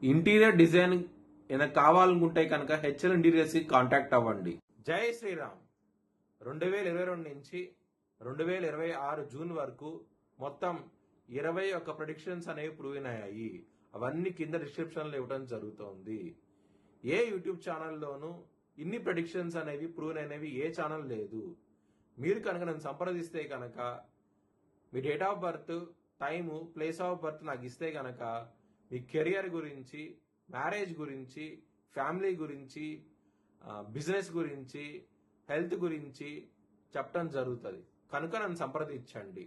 Interior design ఏమైనా కావాలనుకుంటే కనుక హెచ్ఎల్ ఇంటీరియర్స్కి కాంటాక్ట్ అవ్వండి. జై శ్రీరామ్. 2022 నుంచి 2026 జూన్ వరకు మొత్తం 21 ప్రెడిక్షన్స్ అనేవి ప్రూవ్ అయ్యాయి. అవన్నీ కింద డిస్క్రిప్షన్లో ఇవ్వడం జరుగుతోంది. ఏ యూట్యూబ్ ఛానల్లోనూ ఇన్ని ప్రెడిక్షన్స్ అనేవి ప్రూవ్ అనేవి ఏ ఛానల్ లేదు. మీరు కనుక నన్ను సంప్రదిస్తే కనుక మీ date of birth, time, place of birth నాకు ఇస్తే కనుక మీ కెరియర్ గురించి, మ్యారేజ్ గురించి, ఫ్యామిలీ గురించి, బిజినెస్ గురించి, హెల్త్ గురించి చెప్పడం జరుగుతుంది. కనుక నన్ను సంప్రదించండి.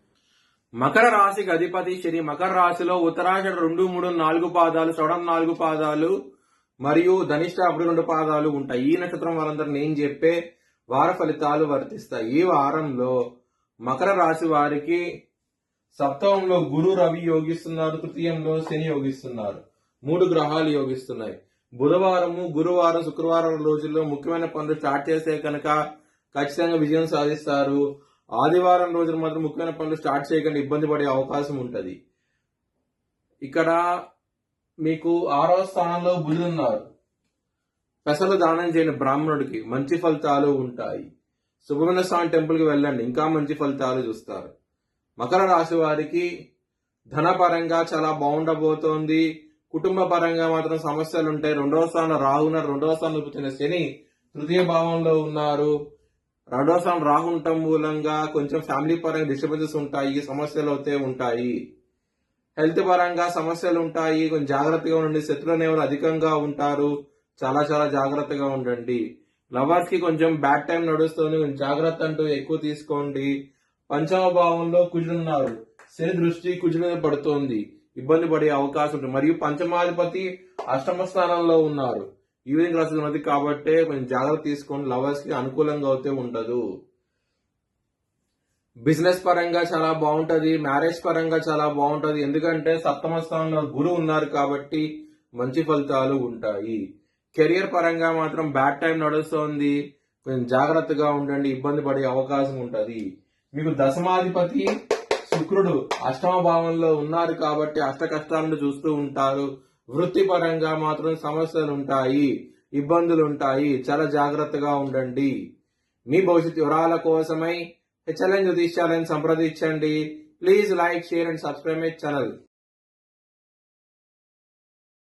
మకర రాశికి అధిపతి శని మకర రాశిలో ఉత్తరాషాఢ 2, 3, 4 పాదాలు, శ్రవణం 4 పాదాలు మరియు ధనిష్ట 1, 2 పాదాలు ఉంటాయి. ఈ నక్షత్రం వాళ్ళందరూ నేను చెప్పే వార ఫలితాలు వర్తిస్తాయి. ఈ వారంలో మకర రాశి వారికి సప్తమంలో గురు, రవి యోగిస్తున్నారు. తృతీయంలో శని యోగిస్తున్నారు. 3 గ్రహాలు యోగిస్తున్నాయి. బుధవారము, గురువారం, శుక్రవారం రోజుల్లో ముఖ్యమైన పనులు స్టార్ట్ చేస్తే కనుక ఖచ్చితంగా విజయం సాధిస్తారు. ఆదివారం రోజున మాత్రం ముఖ్యమైన పనులు స్టార్ట్ చేయకుండా ఇబ్బంది పడే అవకాశం ఉంటుంది. ఇక్కడ మీకు 6వ స్థానంలో బుధుడు ఉన్నారు. పెసలు దానం చేయని బ్రాహ్మణుడికి మంచి ఫలితాలు ఉంటాయి. సుబ్రహ్మణ్య స్వామి టెంపుల్కి వెళ్ళండి, ఇంకా మంచి ఫలితాలు చూస్తారు. మకర రాశి వారికి ధనపరంగా చాలా బాగుండబోతోంది. కుటుంబ పరంగా మాత్రం సమస్యలు ఉంటాయి. 2వ స్థానం రాహు ఉన్నారు. 2వ స్థానంలో కూర్చున్న శని తృతీయ భావంలో ఉన్నారు. 2వ స్థానం రాహు ఉండటం మూలంగా కొంచెం ఫ్యామిలీ పరంగా డిస్టర్బెన్సెస్ ఉంటాయి, సమస్యలు అయితే ఉంటాయి. హెల్త్ పరంగా సమస్యలు ఉంటాయి, కొంచెం జాగ్రత్తగా ఉండండి. శత్రువులు అనేవారు అధికంగా ఉంటారు, చాలా చాలా జాగ్రత్తగా ఉండండి. లవర్స్ కి కొంచెం బ్యాడ్ టైం నడుస్తుంది, కొంచెం జాగ్రత్త అంటూ ఎక్కువ తీసుకోండి. 5వ భావంలో కుజుడున్నారు. శని దృష్టి కుజుడు మీద పడుతోంది, ఇబ్బంది పడే అవకాశం ఉంటుంది. మరియు పంచమాధిపతి 8వ స్థానంలో ఉన్నారు. ఈవినింగ్ రాశి ఉన్నది కాబట్టి కొంచెం జాగ్రత్త తీసుకోండి. లవర్స్ కి అనుకూలంగా అయితే ఉండదు. బిజినెస్ పరంగా చాలా బాగుంటది, మ్యారేజ్ పరంగా చాలా బాగుంటది. ఎందుకంటే 7వ స్థానంలో గురువు ఉన్నారు కాబట్టి మంచి ఫలితాలు ఉంటాయి. కెరియర్ పరంగా మాత్రం బ్యాడ్ టైం నడుస్తోంది, కొంచెం జాగ్రత్తగా ఉండండి, ఇబ్బంది పడే అవకాశం ఉంటది. మీకు దశమాధిపతి శుక్రుడు 8వ భావంలో ఉన్నారు కాబట్టి అష్ట కష్టాలను చూస్తూ ఉంటారు. వృత్తిపరంగా మాత్రం సమస్యలు ఉంటాయి, ఇబ్బందులు ఉంటాయి, చాలా జాగ్రత్తగా ఉండండి. మీ భవిష్యత్ వివరాల కోసమై హెచ్ఎల్ఎన్ జ్యోతిష్యాలను సంప్రదించండి. Please like, share and subscribe my channel.